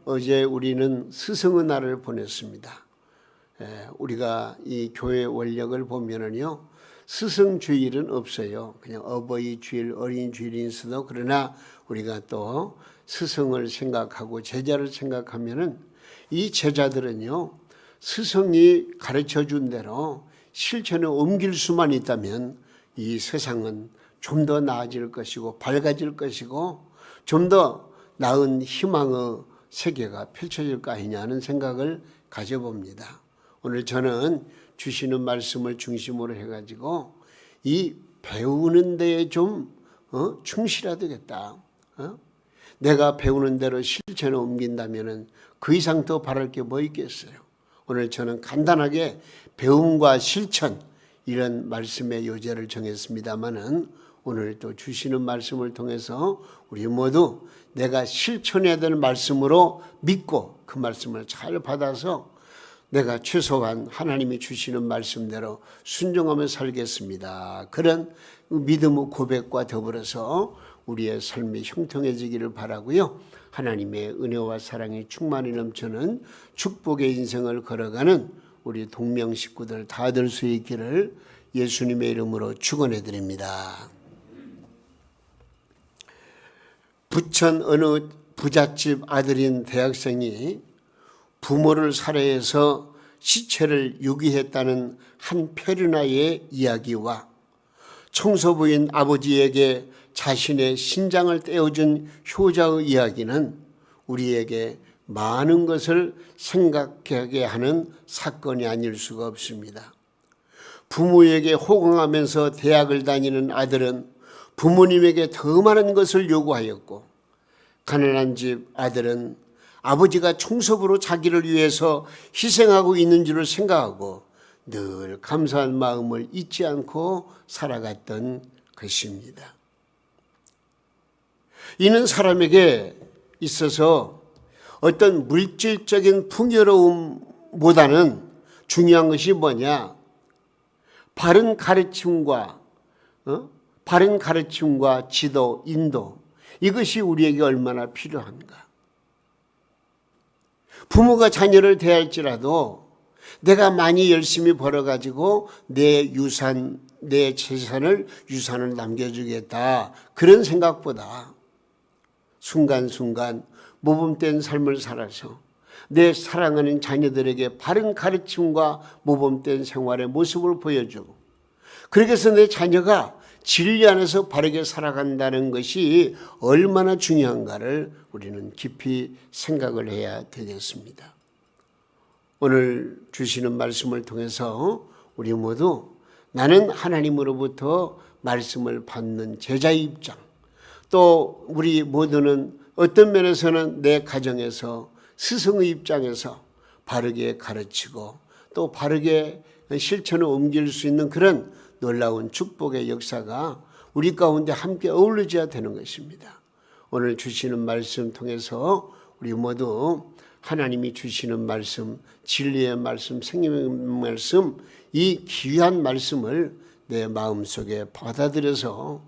어제 우리는 스승의 날을 보냈습니다. 우리가 이 교회 원력을 보면은요, 스승 주일은 없어요. 그냥 어버이 주일, 어린 주일이 있어도, 그러나 우리가 또 스승을 생각하고 제자를 생각하면은 이 제자들은요, 스승이 가르쳐 준 대로 실천에 옮길 수만 있다면 이 세상은 좀 더 나아질 것이고 밝아질 것이고 좀 더 나은 희망의 세계가 펼쳐질 거 아니냐는 생각을 가져봅니다. 오늘 저는 주시는 말씀을 중심으로 해가지고 이 배우는 데에 좀 충실해야 되겠다. 내가 배우는 대로 실천에 옮긴다면 그 이상 더 바랄 게 뭐 있겠어요. 오늘 저는 간단하게 배움과 실천 이런 말씀의 요제를 정했습니다마는 오늘 또 주시는 말씀을 통해서 우리 모두 내가 실천해야 될 말씀으로 믿고 그 말씀을 잘 받아서 내가 최소한 하나님이 주시는 말씀대로 순종하며 살겠습니다. 그런 믿음의 고백과 더불어서 우리의 삶이 형통해지기를 바라고요. 하나님의 은혜와 사랑이 충만히 넘치는 축복의 인생을 걸어가는 우리 동명 식구들 다 될 수 있기를 예수님의 이름으로 축원해 드립니다. 부천 어느 부잣집 아들인 대학생이 부모를 살해해서 시체를 유기했다는 한 페르나의 이야기와 청소부인 아버지에게 자신의 신장을 떼어준 효자의 이야기는 우리에게 많은 것을 생각하게 하는 사건이 아닐 수가 없습니다. 부모에게 호강하면서 대학을 다니는 아들은 부모님에게 더 많은 것을 요구하였고, 가난한 집 아들은 아버지가 청소부로 자기를 위해서 희생하고 있는 줄을 생각하고 늘 감사한 마음을 잊지 않고 살아갔던 것입니다. 이는 사람에게 있어서 어떤 물질적인 풍요로움보다는 중요한 것이 뭐냐? 바른 가르침과 지도, 인도, 이것이 우리에게 얼마나 필요한가? 부모가 자녀를 대할지라도 내가 많이 열심히 벌어가지고 내 유산, 내 재산을 유산을 남겨주겠다, 그런 생각보다 순간순간 모범된 삶을 살아서 내 사랑하는 자녀들에게 바른 가르침과 모범된 생활의 모습을 보여주고, 그렇게 해서 내 자녀가 진리 안에서 바르게 살아간다는 것이 얼마나 중요한가를 우리는 깊이 생각을 해야 되겠습니다. 오늘 주시는 말씀을 통해서 우리 모두 나는 하나님으로부터 말씀을 받는 제자의 입장, 또 우리 모두는 어떤 면에서는 내 가정에서 스승의 입장에서 바르게 가르치고 또 바르게 실천에 옮길 수 있는 그런 놀라운 축복의 역사가 우리 가운데 함께 어우러져야 되는 것입니다. 오늘 주시는 말씀 통해서 우리 모두 하나님이 주시는 말씀, 진리의 말씀, 생명의 말씀, 이 귀한 말씀을 내 마음속에 받아들여서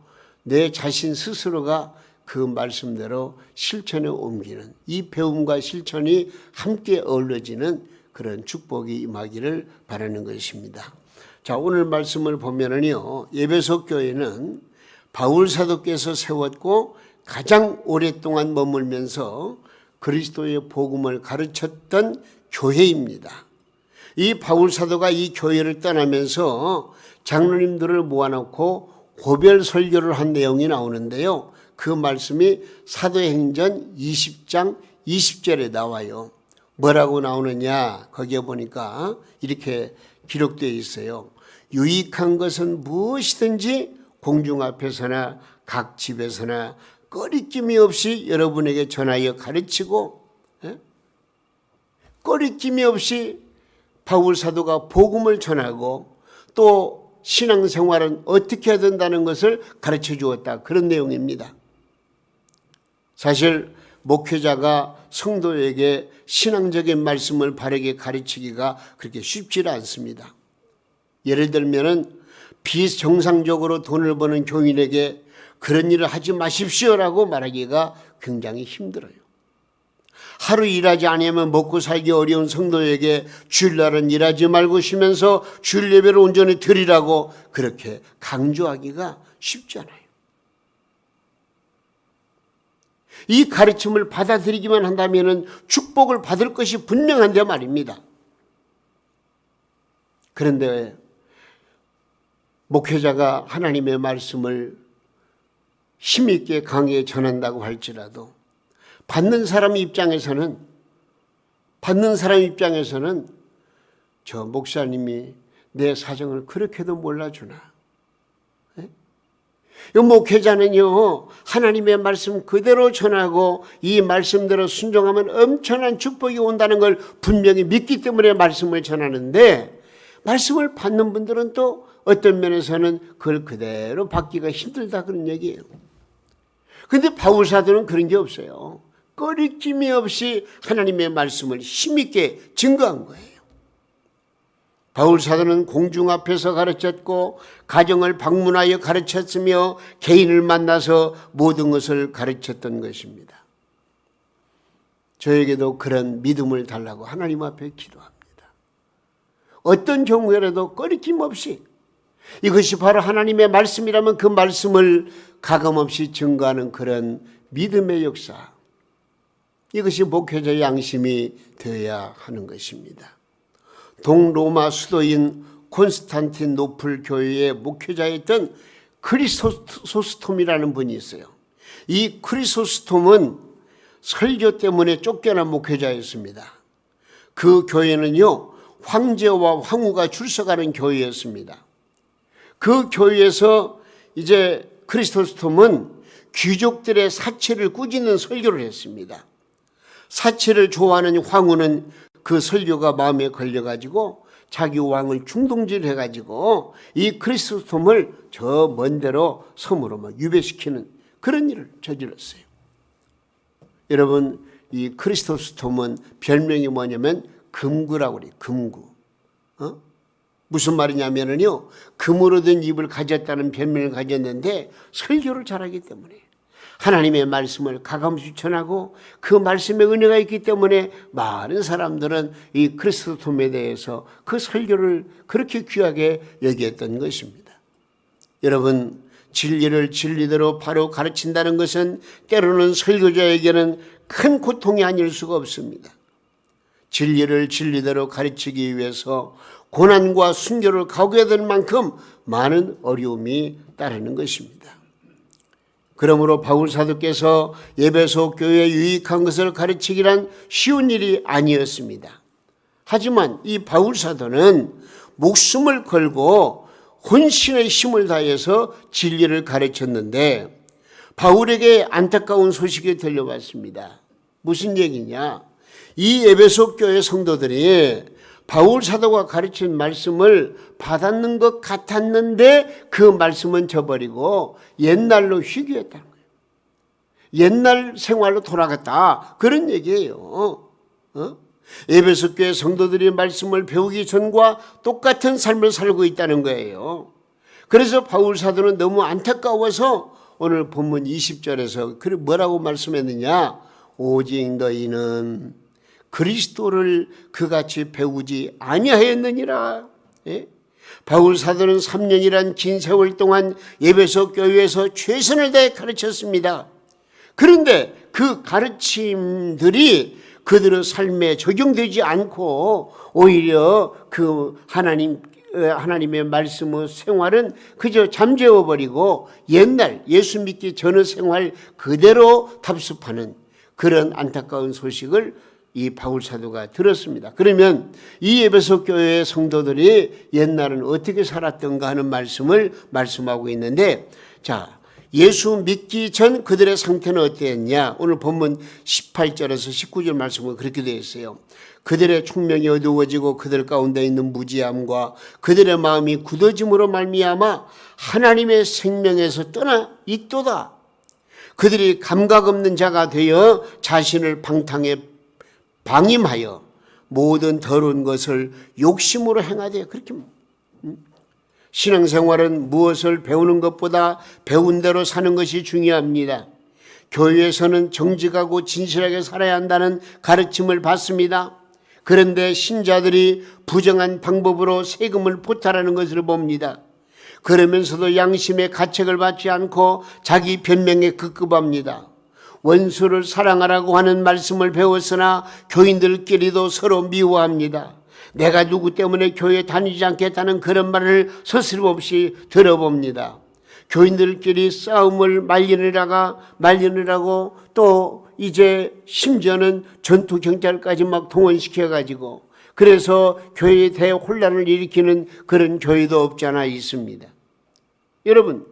내 자신 스스로가 그 말씀대로 실천에 옮기는, 이 배움과 실천이 함께 어우러지는 그런 축복이 임하기를 바라는 것입니다. 자, 오늘 말씀을 보면은요, 에베소 교회는 바울 사도께서 세웠고 가장 오랫동안 머물면서 그리스도의 복음을 가르쳤던 교회입니다. 이 바울 사도가 이 교회를 떠나면서 장로님들을 모아놓고 고별 설교를 한 내용이 나오는데요. 그 말씀이 사도행전 20장 20절에 나와요. 뭐라고 나오느냐? 거기에 보니까 이렇게 기록되어 있어요. 유익한 것은 무엇이든지 공중 앞에서나 각 집에서나 꺼리낌이 없이 여러분에게 전하여 가르치고, 꺼리낌이 없이 바울 사도가 복음을 전하고 또 신앙생활은 어떻게 해야 된다는 것을 가르쳐 주었다, 그런 내용입니다. 사실 목회자가 성도에게 신앙적인 말씀을 바르게 가르치기가 그렇게 쉽지 않습니다. 예를 들면은 비정상적으로 돈을 버는 교인에게 그런 일을 하지 마십시오라고 말하기가 굉장히 힘들어요. 하루 일하지 않으면 먹고 살기 어려운 성도에게 주일날은 일하지 말고 쉬면서 주일 예배를 온전히 드리라고 그렇게 강조하기가 쉽지 않아요. 이 가르침을 받아들이기만 한다면 축복을 받을 것이 분명한데 말입니다. 그런데 목회자가 하나님의 말씀을 힘있게 강하게 전한다고 할지라도 받는 사람 입장에서는 저 목사님이 내 사정을 그렇게도 몰라주나. 이 목회자는요, 하나님의 말씀 그대로 전하고 이 말씀대로 순종하면 엄청난 축복이 온다는 걸 분명히 믿기 때문에 말씀을 전하는데, 말씀을 받는 분들은 또 어떤 면에서는 그걸 그대로 받기가 힘들다 그런 얘기예요. 그런데 바울 사도는 그런 게 없어요. 꺼리낌이 없이 하나님의 말씀을 힘있게 증거한 거예요. 바울 사도는 공중 앞에서 가르쳤고 가정을 방문하여 가르쳤으며 개인을 만나서 모든 것을 가르쳤던 것입니다. 저에게도 그런 믿음을 달라고 하나님 앞에 기도합니다. 어떤 경우에라도 꺼리낌 없이, 이것이 바로 하나님의 말씀이라면 그 말씀을 가감없이 증거하는 그런 믿음의 역사, 이것이 목회자의 양심이 되어야 하는 것입니다. 동로마 수도인 콘스탄티노플 교회의 목회자였던 크리소스톰이라는 분이 있어요. 이 크리소스톰은 설교 때문에 쫓겨난 목회자였습니다. 그 교회는요, 황제와 황후가 출석하는 교회였습니다. 그 교회에서 이제 크리소스톰은 귀족들의 사치를 꾸짖는 설교를 했습니다. 사치를 좋아하는 황후는 그 설교가 마음에 걸려가지고 자기 왕을 중동질해가지고 이 크리소스톰을 저 먼 데로 섬으로 막 유배시키는 그런 일을 저질렀어요. 여러분, 이 크리소스톰은 별명이 뭐냐면 금구라고 그래요. 금구. 무슨 말이냐면요, 금으로 된 입을 가졌다는 별명을 가졌는데 설교를 잘하기 때문에, 하나님의 말씀을 가감없이 전하고 그 말씀에 은혜가 있기 때문에 많은 사람들은 이 크리스토톰에 대해서 그 설교를 그렇게 귀하게 여겼던 것입니다. 여러분, 진리를 진리대로 바로 가르친다는 것은 때로는 설교자에게는 큰 고통이 아닐 수가 없습니다. 진리를 진리대로 가르치기 위해서 고난과 순교를 각오해야 될 만큼 많은 어려움이 따르는 것입니다. 그러므로 바울 사도께서 에베소 교회에 유익한 것을 가르치기란 쉬운 일이 아니었습니다. 하지만 이 바울 사도는 목숨을 걸고 혼신의 힘을 다해서 진리를 가르쳤는데 바울에게 안타까운 소식이 들려왔습니다. 무슨 얘기냐? 이 에베소 교회 성도들이 바울 사도가 가르친 말씀을 받았는 것 같았는데 그 말씀은 저버리고 옛날로 회귀했다는 거예요. 옛날 생활로 돌아갔다, 그런 얘기예요. 에베소 교회 성도들이 말씀을 배우기 전과 똑같은 삶을 살고 있다는 거예요. 그래서 바울 사도는 너무 안타까워서 오늘 본문 20절에서 뭐라고 말씀했느냐? 오직 너희는 그리스도를 그같이 배우지 아니하였느니라. 예? 바울 사도는 3년이란 긴 세월 동안 에베소 교회에서 최선을 다해 가르쳤습니다. 그런데 그 가르침들이 그들의 삶에 적용되지 않고 오히려 그 하나님의 말씀의 생활은 그저 잠재워버리고 옛날 예수 믿기 전의 생활 그대로 답습하는 그런 안타까운 소식을 이 바울 사도가 들었습니다. 그러면 이 에베소 교회의 성도들이 옛날은 어떻게 살았던가 하는 말씀을 말씀하고 있는데, 자, 예수 믿기 전 그들의 상태는 어땠냐? 오늘 본문 18절에서 19절 말씀은 그렇게 되어 있어요. 그들의 총명이 어두워지고 그들 가운데 있는 무지함과 그들의 마음이 굳어짐으로 말미암아 하나님의 생명에서 떠나 있도다. 그들이 감각 없는 자가 되어 자신을 방임하여 모든 더러운 것을 욕심으로 행하되, 그렇게 신앙생활은 무엇을 배우는 것보다 배운 대로 사는 것이 중요합니다. 교회에서는 정직하고 진실하게 살아야 한다는 가르침을 받습니다. 그런데 신자들이 부정한 방법으로 세금을 포탈하는 것을 봅니다. 그러면서도 양심의 가책을 받지 않고 자기 변명에 급급합니다. 원수를 사랑하라고 하는 말씀을 배웠으나 교인들끼리도 서로 미워합니다. 내가 누구 때문에 교회 다니지 않겠다는 그런 말을 서슴없이 들어봅니다. 교인들끼리 싸움을 말리느라고 또 이제 심지어는 전투 경찰까지 막 동원시켜가지고 그래서 교회에 대혼란을 일으키는 그런 교회도 없지 않아 있습니다. 여러분,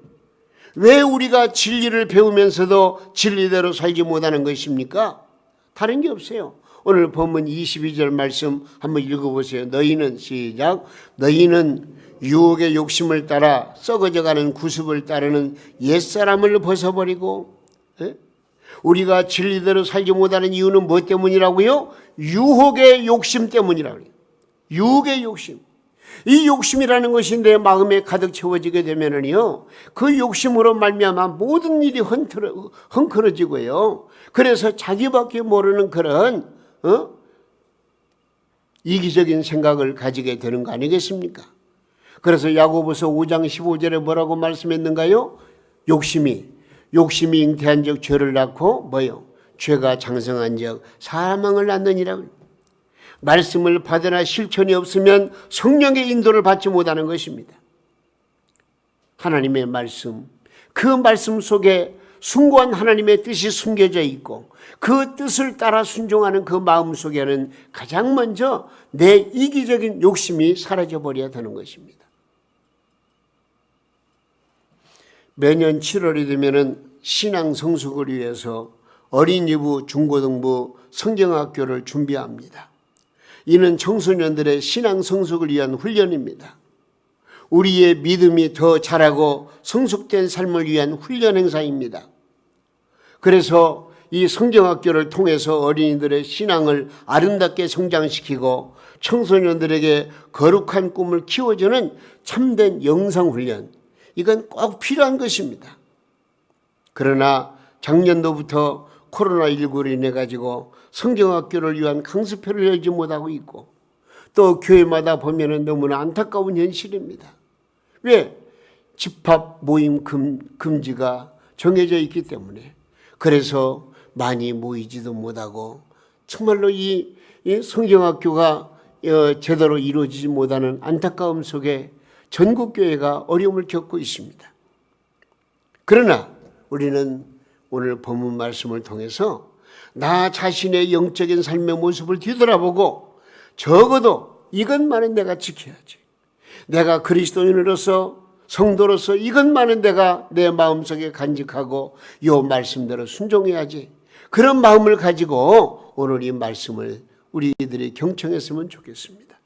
왜 우리가 진리를 배우면서도 진리대로 살지 못하는 것입니까? 다른 게 없어요. 오늘 본문 22절 말씀 한번 읽어보세요. 너희는 시작. 너희는 유혹의 욕심을 따라 썩어져가는 구습을 따르는 옛사람을 벗어버리고, 우리가 진리대로 살지 못하는 이유는 뭐 때문이라고요? 유혹의 욕심 때문이라고요. 유혹의 욕심. 이 욕심이라는 것이 내 마음에 가득 채워지게 되면은요, 그 욕심으로 말미암아 모든 일이 헝클어지고요. 그래서 자기밖에 모르는 그런 이기적인 생각을 가지게 되는 거 아니겠습니까? 그래서 야고보서 5장 15절에 뭐라고 말씀했는가요? 욕심이 잉태한 적 죄를 낳고 뭐요? 죄가 장성한 적 사망을 낳느니라. 말씀을 받으나 실천이 없으면 성령의 인도를 받지 못하는 것입니다. 하나님의 말씀, 그 말씀 속에 숭고한 하나님의 뜻이 숨겨져 있고 그 뜻을 따라 순종하는 그 마음 속에는 가장 먼저 내 이기적인 욕심이 사라져버려야 되는 것입니다. 매년 7월이 되면은 신앙 성숙을 위해서 어린이부, 중고등부, 성경학교를 준비합니다. 이는 청소년들의 신앙 성숙을 위한 훈련입니다. 우리의 믿음이 더 자라고 성숙된 삶을 위한 훈련 행사입니다. 그래서 이 성경학교를 통해서 어린이들의 신앙을 아름답게 성장시키고 청소년들에게 거룩한 꿈을 키워주는 참된 영성훈련, 이건 꼭 필요한 것입니다. 그러나 작년도부터 코로나19로 인해 가지고 성경학교를 위한 강습회를 열지 못하고 있고 또 교회마다 보면은 너무나 안타까운 현실입니다. 왜? 집합 모임 금지가 정해져 있기 때문에. 그래서 많이 모이지도 못하고 정말로 이 성경학교가 제대로 이루어지지 못하는 안타까움 속에 전국교회가 어려움을 겪고 있습니다. 그러나 우리는 오늘 본문 말씀을 통해서 나 자신의 영적인 삶의 모습을 뒤돌아보고 적어도 이것만은 내가 지켜야지. 내가 그리스도인으로서 성도로서 이것만은 내가 내 마음속에 간직하고 이 말씀대로 순종해야지. 그런 마음을 가지고 오늘 이 말씀을 우리들이 경청했으면 좋겠습니다.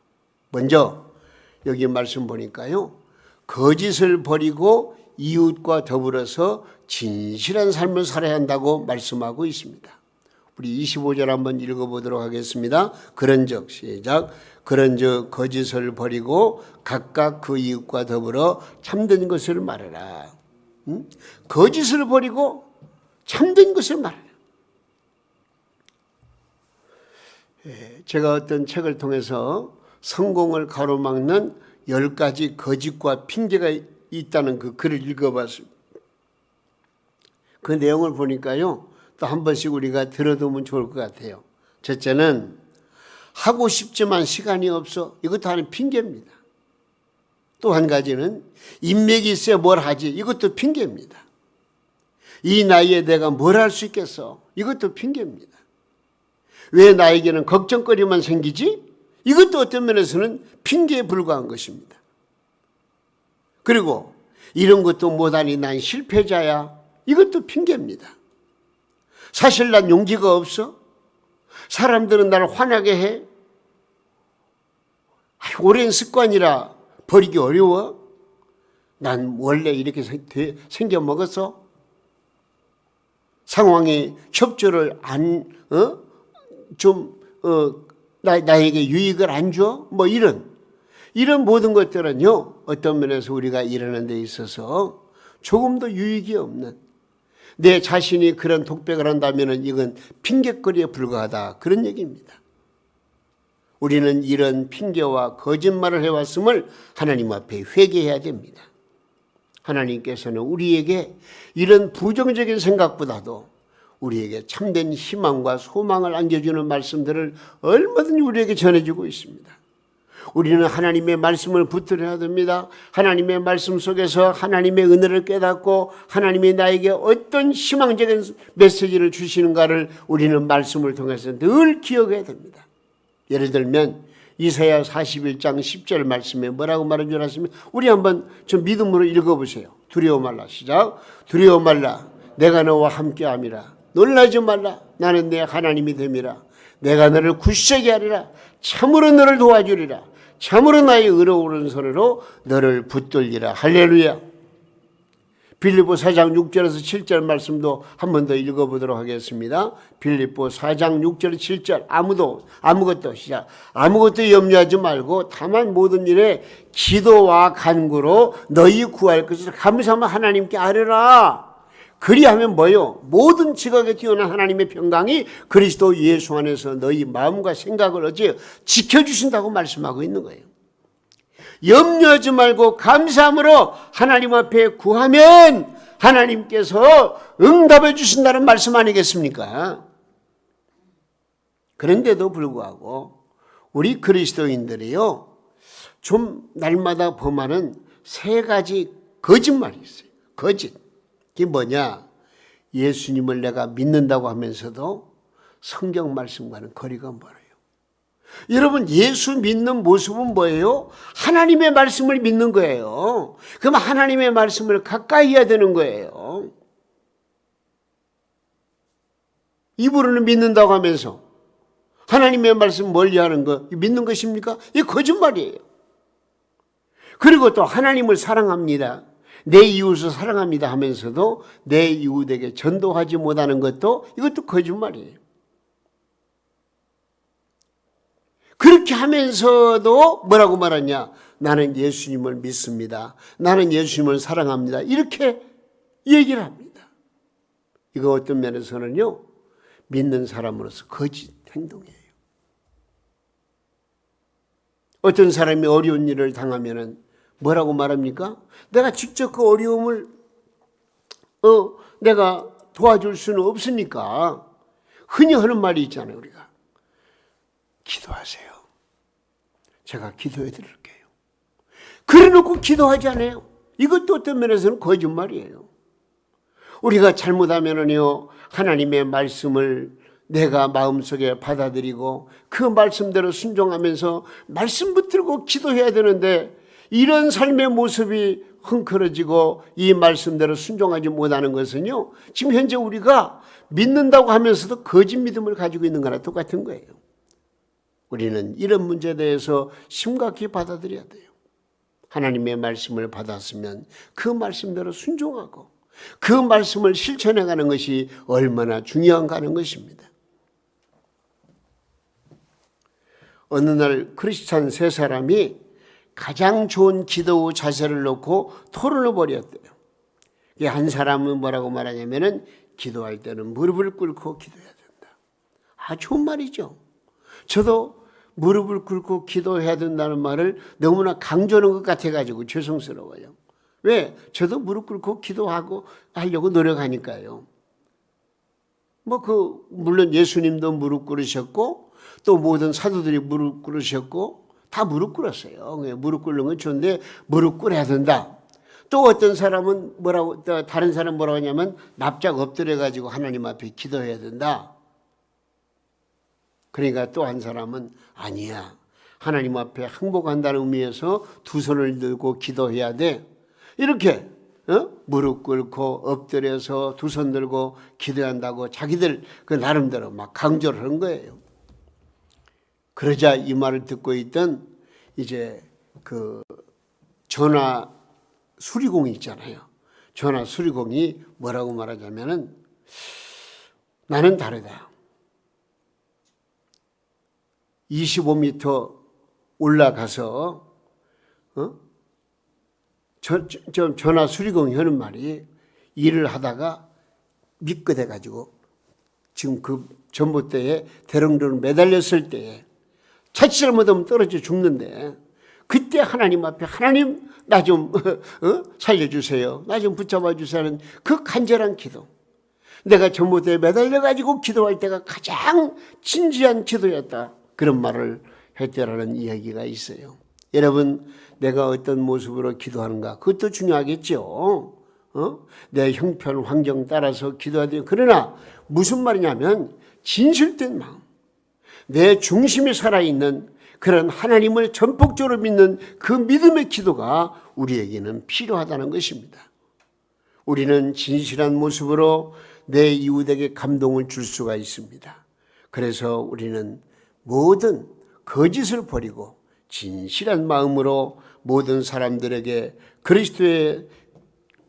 먼저 여기 말씀 보니까요, 거짓을 버리고 이웃과 더불어서 진실한 삶을 살아야 한다고 말씀하고 있습니다. 우리 25절 한번 읽어보도록 하겠습니다. 그런즉 시작. 그런즉 거짓을 버리고 각각 그 이웃과 더불어 참된 것을 말하라. 거짓을 버리고 참된 것을 말하라. 제가 어떤 책을 통해서 성공을 가로막는 10가지 거짓과 핑계가 있다는 그 글을 읽어봤습니다. 그 내용을 보니까요, 또 한 번씩 우리가 들어두면 좋을 것 같아요. 첫째는 하고 싶지만 시간이 없어. 이것도 하나의 핑계입니다. 또 한 가지는 인맥이 있어야 뭘 하지. 이것도 핑계입니다. 이 나이에 내가 뭘 할 수 있겠어. 이것도 핑계입니다. 왜 나에게는 걱정거리만 생기지? 이것도 어떤 면에서는 핑계에 불과한 것입니다. 그리고 이런 것도 못하니 난 실패자야. 이것도 핑계입니다. 사실 난 용기가 없어. 사람들은 나를 화나게 해. 오랜 습관이라 버리기 어려워. 난 원래 이렇게 생겨 먹었어. 상황이 협조를 나에게 유익을 안 줘? 뭐 이런 모든 것들은요, 어떤 면에서 우리가 일하는 데 있어서 조금도 유익이 없는, 내 자신이 그런 독백을 한다면 이건 핑계거리에 불과하다, 그런 얘기입니다. 우리는 이런 핑계와 거짓말을 해왔음을 하나님 앞에 회개해야 됩니다. 하나님께서는 우리에게 이런 부정적인 생각보다도 우리에게 참된 희망과 소망을 안겨주는 말씀들을 얼마든지 우리에게 전해주고 있습니다. 우리는 하나님의 말씀을 붙들어야 됩니다. 하나님의 말씀 속에서 하나님의 은혜를 깨닫고 하나님이 나에게 어떤 희망적인 메시지를 주시는가를 우리는 말씀을 통해서 늘 기억해야 됩니다. 예를 들면 이사야 41장 10절 말씀에 뭐라고 말한 줄 아십니까? 우리 한번 좀 믿음으로 읽어보세요. 두려워 말라. 시작. 두려워 말라. 내가 너와 함께함이라. 놀라지 말라. 나는 내 하나님이 됨이라. 내가 너를 굳세게 하리라. 참으로 너를 도와주리라. 참으로 나의 의로운 손으로 너를 붙들리라. 할렐루야. 빌립보 4장 6절에서 7절 말씀도 한 번 더 읽어보도록 하겠습니다. 빌립보 4장 6절 7절 아무것도 시작. 아무것도 염려하지 말고 다만 모든 일에 기도와 간구로 너희 구할 것을 감사하며 하나님께 아뢰라. 그리하면 뭐요? 모든 지각에 뛰어난 하나님의 평강이 그리스도 예수 안에서 너희 마음과 생각을 어찌 지켜주신다고 말씀하고 있는 거예요. 염려하지 말고 감사함으로 하나님 앞에 구하면 하나님께서 응답해 주신다는 말씀 아니겠습니까? 그런데도 불구하고 우리 그리스도인들이요, 좀 날마다 범하는 세 가지 거짓말이 있어요. 거짓. 그게 뭐냐? 예수님을 내가 믿는다고 하면서도 성경 말씀과는 거리가 멀어요. 여러분, 예수 믿는 모습은 뭐예요? 하나님의 말씀을 믿는 거예요. 그럼 하나님의 말씀을 가까이 해야 되는 거예요. 입으로는 믿는다고 하면서 하나님의 말씀 멀리 하는 거 믿는 것입니까? 이게 거짓말이에요. 그리고 또 하나님을 사랑합니다, 내 이웃을 사랑합니다 하면서도 내 이웃에게 전도하지 못하는 것도 이것도 거짓말이에요. 그렇게 하면서도 뭐라고 말하냐? 나는 예수님을 믿습니다. 나는 예수님을 사랑합니다. 이렇게 얘기를 합니다. 이거 어떤 면에서는요, 믿는 사람으로서 거짓 행동이에요. 어떤 사람이 어려운 일을 당하면은 뭐라고 말합니까? 내가 직접 그 어려움을 내가 도와줄 수는 없으니까 흔히 하는 말이 있잖아요. 우리가 기도하세요. 제가 기도해 드릴게요. 그래 놓고 기도하지 않아요. 이것도 어떤 면에서는 거짓말이에요. 우리가 잘못하면은요, 하나님의 말씀을 내가 마음속에 받아들이고 그 말씀대로 순종하면서 말씀 붙들고 기도해야 되는데, 이런 삶의 모습이 흥크러지고 이 말씀대로 순종하지 못하는 것은요, 지금 현재 우리가 믿는다고 하면서도 거짓 믿음을 가지고 있는 거나 똑같은 거예요. 우리는 이런 문제에 대해서 심각히 받아들여야 돼요. 하나님의 말씀을 받았으면 그 말씀대로 순종하고 그 말씀을 실천해가는 것이 얼마나 중요한가 하는 것입니다. 어느 날 크리스찬 세 사람이 가장 좋은 기도 자세를 놓고 토론을 벌였대요. 한 사람은 뭐라고 말하냐면은 기도할 때는 무릎을 꿇고 기도해야 된다. 좋은 말이죠. 저도 무릎을 꿇고 기도해야 된다는 말을 너무나 강조하는 것 같아가지고 죄송스러워요. 왜? 저도 무릎 꿇고 기도하고 하려고 노력하니까요. 물론 예수님도 무릎 꿇으셨고 또 모든 사도들이 무릎 꿇으셨고 다 무릎 꿇었어요. 무릎 꿇는 건 좋은데 무릎 꿇어야 된다. 또 어떤 사람은 다른 사람 뭐라고 하냐면 납작 엎드려가지고 하나님 앞에 기도해야 된다. 그러니까 또 한 사람은 아니야, 하나님 앞에 항복한다는 의미에서 두 손을 들고 기도해야 돼. 이렇게 무릎 꿇고 엎드려서 두 손 들고 기도한다고 자기들 그 나름대로 막 강조를 하는 거예요. 그러자 이 말을 듣고 있던 이제 그 전화 수리공이 있잖아요. 전화 수리공이 뭐라고 말하자면은 나는 다르다. 25m 올라가서 전화 수리공이 하는 말이 일을 하다가 미끄대 가지고 지금 그 전봇대에 대롱대롱 매달렸을 때에 자칫 잘못하면 떨어져 죽는데 그때 하나님 앞에 하나님 나 좀 살려주세요. 나 좀 붙잡아 주세요 하는 그 간절한 기도. 내가 전봇대에 매달려 가지고 기도할 때가 가장 진지한 기도였다. 그런 말을 했더라는 이야기가 있어요. 여러분 내가 어떤 모습으로 기도하는가 그것도 중요하겠죠. 내 형편 환경 따라서 기도해야 돼요. 그러나 무슨 말이냐면 진실된 마음, 내 중심이 살아있는 그런 하나님을 전폭적으로 믿는 그 믿음의 기도가 우리에게는 필요하다는 것입니다. 우리는 진실한 모습으로 내 이웃에게 감동을 줄 수가 있습니다. 그래서 우리는 모든 거짓을 버리고 진실한 마음으로 모든 사람들에게 그리스도의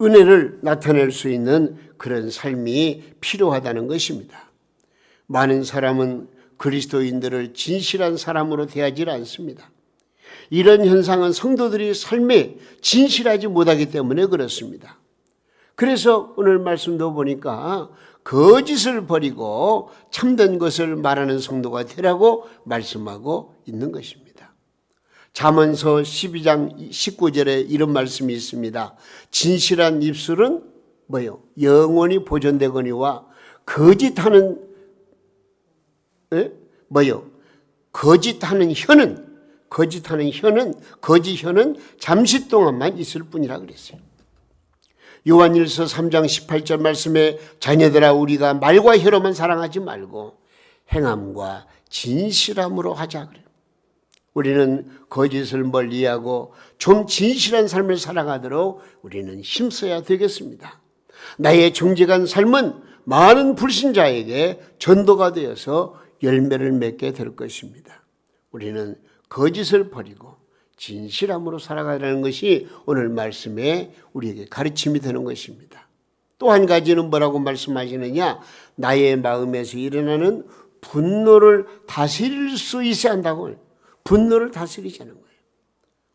은혜를 나타낼 수 있는 그런 삶이 필요하다는 것입니다. 많은 사람은 그리스도인들을 진실한 사람으로 대하지 않습니다. 이런 현상은 성도들이 삶에 진실하지 못하기 때문에 그렇습니다. 그래서 오늘 말씀도 보니까 거짓을 버리고 참된 것을 말하는 성도가 되라고 말씀하고 있는 것입니다. 잠언서 12장 19절에 이런 말씀이 있습니다. 진실한 입술은 뭐요? 영원히 보존되거니와 거짓하는 뭐요? 거짓하는 혀는 거짓 혀는 잠시 동안만 있을 뿐이라 그랬어요. 요한일서 3장 18절 말씀에 자녀들아 우리가 말과 혀로만 사랑하지 말고 행함과 진실함으로 하자 그래요. 우리는 거짓을 멀리하고 좀 진실한 삶을 살아가도록 우리는 힘써야 되겠습니다. 나의 정직한 삶은 많은 불신자에게 전도가 되어서 열매를 맺게 될 것입니다. 우리는 거짓을 버리고 진실함으로 살아가라는 것이 오늘 말씀에 우리에게 가르침이 되는 것입니다. 또 한 가지는 뭐라고 말씀하시느냐? 나의 마음에서 일어나는 분노를 다스릴 수 있어야 한다고. 분노를 다스리자는 거예요.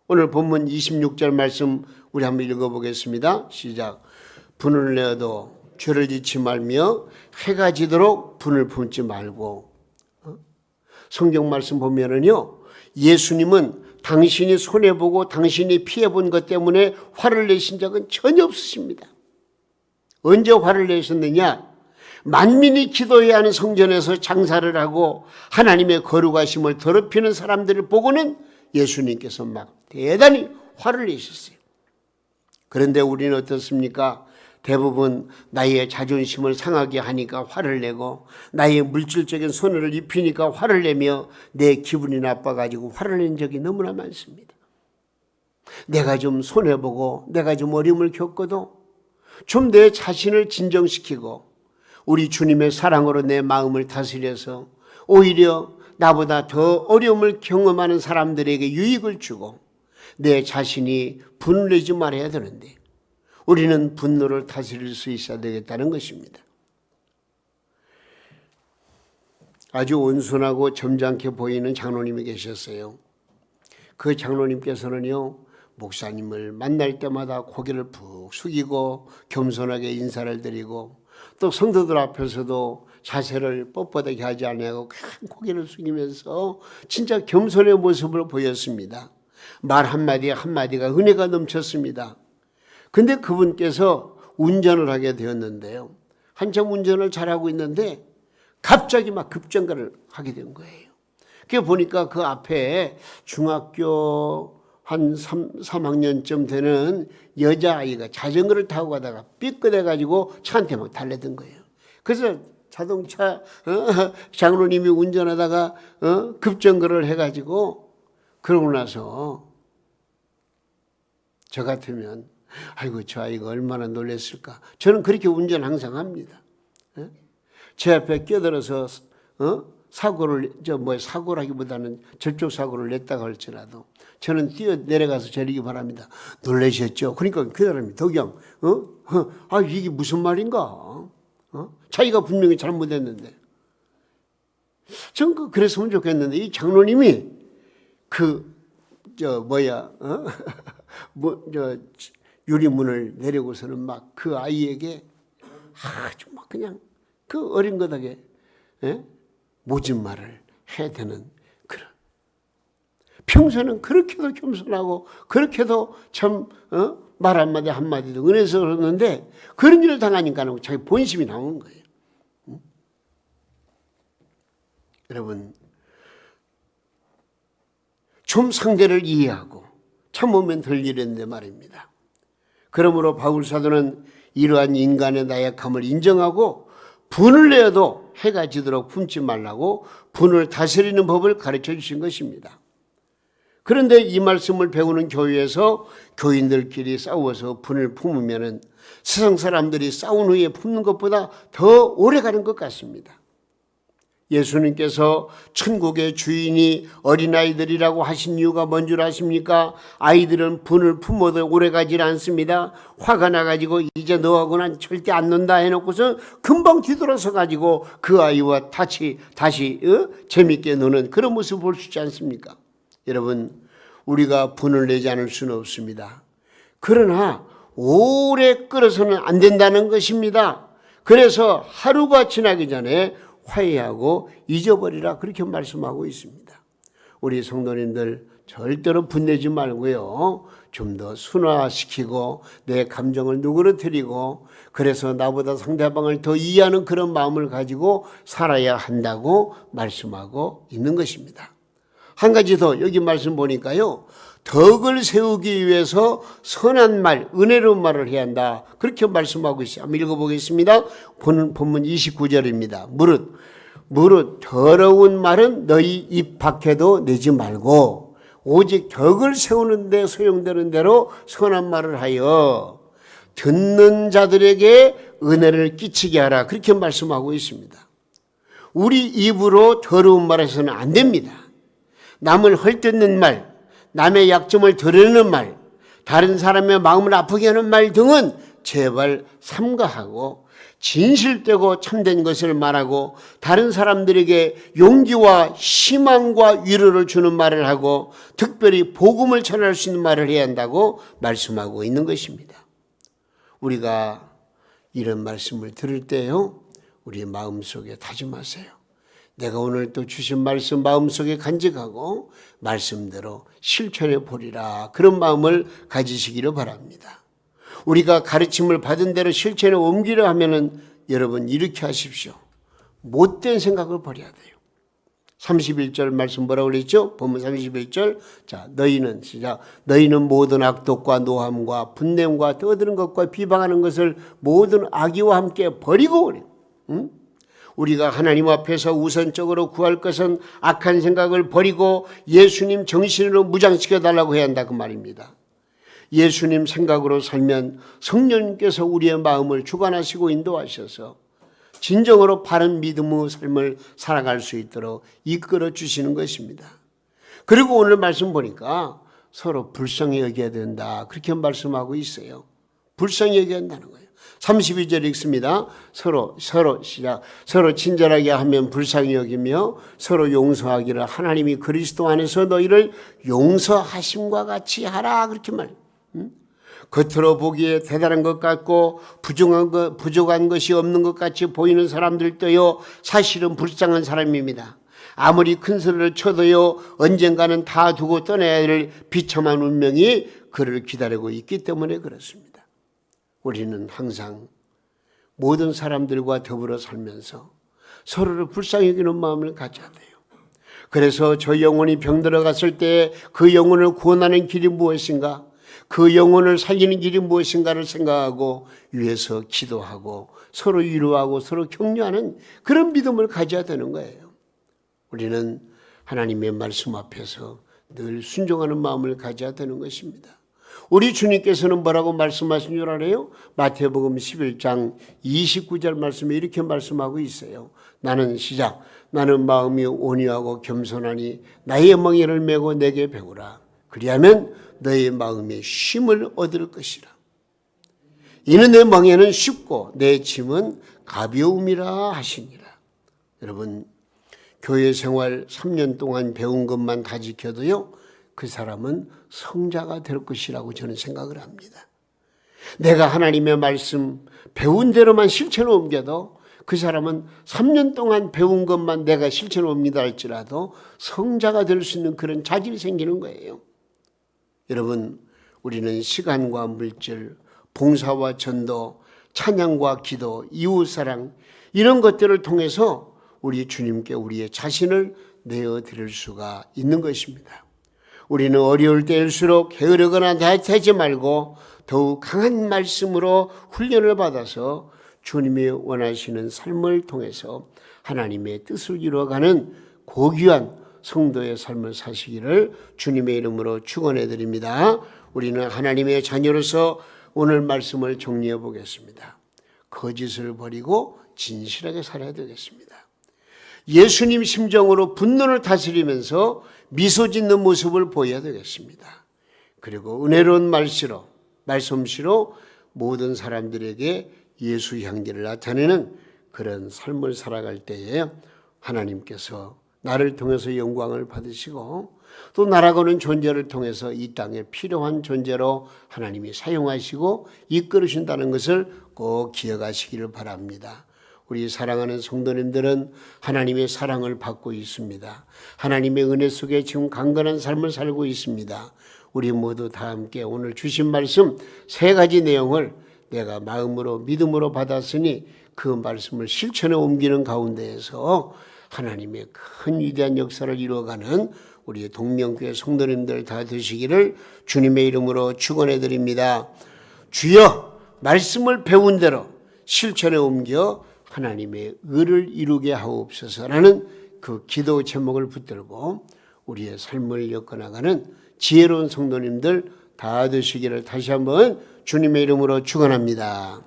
오늘 본문 26절 말씀 우리 한번 읽어보겠습니다. 시작. 분을 내어도 죄를 짓지 말며 해가 지도록 분을 품지 말고. 성경 말씀 보면은요, 예수님은 당신이 손해보고 당신이 피해본 것 때문에 화를 내신 적은 전혀 없으십니다. 언제 화를 내셨느냐? 만민이 기도해야 하는 성전에서 장사를 하고 하나님의 거룩하심을 더럽히는 사람들을 보고는 예수님께서 막 대단히 화를 내셨어요. 그런데 우리는 어떻습니까? 대부분 나의 자존심을 상하게 하니까 화를 내고 나의 물질적인 손해를 입히니까 화를 내며 내 기분이 나빠가지고 화를 낸 적이 너무나 많습니다. 내가 좀 손해보고 내가 좀 어려움을 겪어도 좀 내 자신을 진정시키고 우리 주님의 사랑으로 내 마음을 다스려서 오히려 나보다 더 어려움을 경험하는 사람들에게 유익을 주고 내 자신이 분을 내지 말아야 되는데 우리는 분노를 다스릴 수 있어야 되겠다는 것입니다. 아주 온순하고 점잖게 보이는 장로님이 계셨어요. 그 장로님께서는요, 목사님을 만날 때마다 고개를 푹 숙이고 겸손하게 인사를 드리고 또 성도들 앞에서도 자세를 뻣뻣하게 하지 않고 큰 고개를 숙이면서 진짜 겸손의 모습을 보였습니다. 말 한마디 한마디가 은혜가 넘쳤습니다. 근데 그분께서 운전을 하게 되었는데요. 한참 운전을 잘하고 있는데 갑자기 막 급정거를 하게 된 거예요. 그게 보니까 그 앞에 중학교 한 3학년쯤 되는 여자아이가 자전거를 타고 가다가 삐끗해가지고 차한테 막 달래던 거예요. 그래서 자동차 장로님이 운전하다가 급정거를 해가지고 그러고 나서 저 같으면 아이고 저 아이가 얼마나 놀랐을까. 저는 그렇게 운전 항상 합니다. 제 앞에 끼어들어서 사고라기보다는 접촉 사고를 냈다고 할지라도 저는 뛰어 내려가서 저리기 바랍니다. 놀라셨죠? 그러니까 그 사람이 덕영 이게 무슨 말인가? 자기가 분명히 잘못했는데 전 그랬으면 좋겠는데 이 장로님이 유리문을 내리고서는 막 그 아이에게 아주 막 그냥 그 어린 것에게 모진 말을 해야 되는 그런. 평소에는 그렇게도 겸손하고 그렇게도 참 말 한마디 한마디도 은혜스러웠는데 그런 일을 당하니까는 자기 본심이 나오는 거예요. 여러분, 좀 상대를 이해하고 참으면 될 일인데 말입니다. 그러므로 바울 사도는 이러한 인간의 나약함을 인정하고 분을 내어도 해가 지도록 품지 말라고 분을 다스리는 법을 가르쳐 주신 것입니다. 그런데 이 말씀을 배우는 교회에서 교인들끼리 싸워서 분을 품으면 세상 사람들이 싸운 후에 품는 것보다 더 오래 가는 것 같습니다. 예수님께서 천국의 주인이 어린아이들이라고 하신 이유가 뭔 줄 아십니까? 아이들은 분을 품어도 오래 가지 않습니다. 화가 나가지고 이제 너하고는 절대 안 논다 해놓고서 금방 뒤돌아서 가지고 그 아이와 다시 재밌게 노는 그런 모습을 볼 수 있지 않습니까? 여러분, 우리가 분을 내지 않을 수는 없습니다. 그러나 오래 끌어서는 안 된다는 것입니다. 그래서 하루가 지나기 전에 화해하고 잊어버리라 그렇게 말씀하고 있습니다. 우리 성도님들 절대로 분내지 말고요. 좀 더 순화시키고 내 감정을 누그러뜨리고 그래서 나보다 상대방을 더 이해하는 그런 마음을 가지고 살아야 한다고 말씀하고 있는 것입니다. 한 가지 더 여기 말씀 보니까요. 덕을 세우기 위해서 선한 말, 은혜로운 말을 해야 한다. 그렇게 말씀하고 있어요. 한번 읽어보겠습니다. 본문 29절입니다. 무릇 더러운 말은 너희 입 밖에도 내지 말고 오직 덕을 세우는 데 소용되는 대로 선한 말을 하여 듣는 자들에게 은혜를 끼치게 하라. 그렇게 말씀하고 있습니다. 우리 입으로 더러운 말 해서는 안 됩니다. 남을 헐뜯는 말, 남의 약점을 드러내는 말, 다른 사람의 마음을 아프게 하는 말 등은 제발 삼가하고 진실되고 참된 것을 말하고 다른 사람들에게 용기와 희망과 위로를 주는 말을 하고 특별히 복음을 전할 수 있는 말을 해야 한다고 말씀하고 있는 것입니다. 우리가 이런 말씀을 들을 때요, 우리 마음속에 다짐하세요. 내가 오늘 또 주신 말씀 마음속에 간직하고 말씀대로 실천해 보리라. 그런 마음을 가지시기를 바랍니다. 우리가 가르침을 받은 대로 실천에 옮기려 하면은 여러분 이렇게 하십시오. 못된 생각을 버려야 돼요. 31절 말씀 뭐라고 그랬죠? 본문 31절. 자, 너희는 모든 악독과 노함과 분냄과 떠드는 것과 비방하는 것을 모든 악의와 함께 버리고 그래요. 우리가 하나님 앞에서 우선적으로 구할 것은 악한 생각을 버리고 예수님 정신으로 무장시켜 달라고 해야 한다 그 말입니다. 예수님 생각으로 살면 성령님께서 우리의 마음을 주관하시고 인도하셔서 진정으로 바른 믿음의 삶을 살아갈 수 있도록 이끌어 주시는 것입니다. 그리고 오늘 말씀 보니까 서로 불쌍히 여겨야 된다 그렇게 말씀하고 있어요. 불쌍히 여겨야 한다는 거예요. 32절 읽습니다. 서로 친절하게 하면 불쌍히 여기며 서로 용서하기를 하나님이 그리스도 안에서 너희를 용서하심과 같이 하라 그렇게 말. 겉으로 보기에 대단한 것 같고 부족한 것이 없는 것 같이 보이는 사람들도요 사실은 불쌍한 사람입니다. 아무리 큰 소리를 쳐도요 언젠가는 다 두고 떠나야 할 비참한 운명이 그를 기다리고 있기 때문에 그렇습니다. 우리는 항상 모든 사람들과 더불어 살면서 서로를 불쌍히 여기는 마음을 가져야 돼요. 그래서 저 영혼이 병들어 갔을 때 그 영혼을 구원하는 길이 무엇인가? 그 영혼을 살리는 길이 무엇인가를 생각하고 위해서 기도하고 서로 위로하고 서로 격려하는 그런 믿음을 가져야 되는 거예요. 우리는 하나님의 말씀 앞에서 늘 순종하는 마음을 가져야 되는 것입니다. 우리 주님께서는 뭐라고 말씀하신 줄 알아요? 마태복음 11장 29절 말씀에 이렇게 말씀하고 있어요. 나는 마음이 온유하고 겸손하니 나의 멍에를 메고 내게 배우라. 그리하면 너의 마음에 쉼을 얻을 것이라. 이는 내 멍에는 쉽고 내 짐은 가벼움이라 하시니라. 여러분, 교회 생활 3년 동안 배운 것만 다 지켜도요 그 사람은 성자가 될 것이라고 저는 생각을 합니다. 내가 하나님의 말씀 배운 대로만 실천을 옮겨도 그 사람은 3년 동안 배운 것만 내가 실천을 옮기다 할지라도 성자가 될 수 있는 그런 자질이 생기는 거예요. 여러분, 우리는 시간과 물질, 봉사와 전도, 찬양과 기도, 이웃사랑 이런 것들을 통해서 우리 주님께 우리의 자신을 내어드릴 수가 있는 것입니다. 우리는 어려울 때일수록 게으르거나 나태하지 말고 더욱 강한 말씀으로 훈련을 받아서 주님이 원하시는 삶을 통해서 하나님의 뜻을 이루어가는 고귀한 성도의 삶을 사시기를 주님의 이름으로 축원해 드립니다. 우리는 하나님의 자녀로서 오늘 말씀을 정리해 보겠습니다. 거짓을 버리고 진실하게 살아야 되겠습니다. 예수님 심정으로 분노를 다스리면서 미소 짓는 모습을 보여야 되겠습니다. 그리고 은혜로운 말솜씨로 모든 사람들에게 예수 향기를 나타내는 그런 삶을 살아갈 때에 하나님께서 나를 통해서 영광을 받으시고 또 나라고는 존재를 통해서 이 땅에 필요한 존재로 하나님이 사용하시고 이끌으신다는 것을 꼭 기억하시기를 바랍니다. 우리 사랑하는 성도님들은 하나님의 사랑을 받고 있습니다. 하나님의 은혜 속에 지금 강건한 삶을 살고 있습니다. 우리 모두 다 함께 오늘 주신 말씀 3가지 내용을 내가 마음으로 믿음으로 받았으니 그 말씀을 실천에 옮기는 가운데에서 하나님의 큰 위대한 역사를 이루어가는 우리 동명교회 성도님들 다 되시기를 주님의 이름으로 축원해 드립니다. 주여, 말씀을 배운 대로 실천에 옮겨 하나님의 의를 이루게 하옵소서라는 그 기도 제목을 붙들고 우리의 삶을 엮어나가는 지혜로운 성도님들 다 되시기를 다시 한번 주님의 이름으로 축원합니다.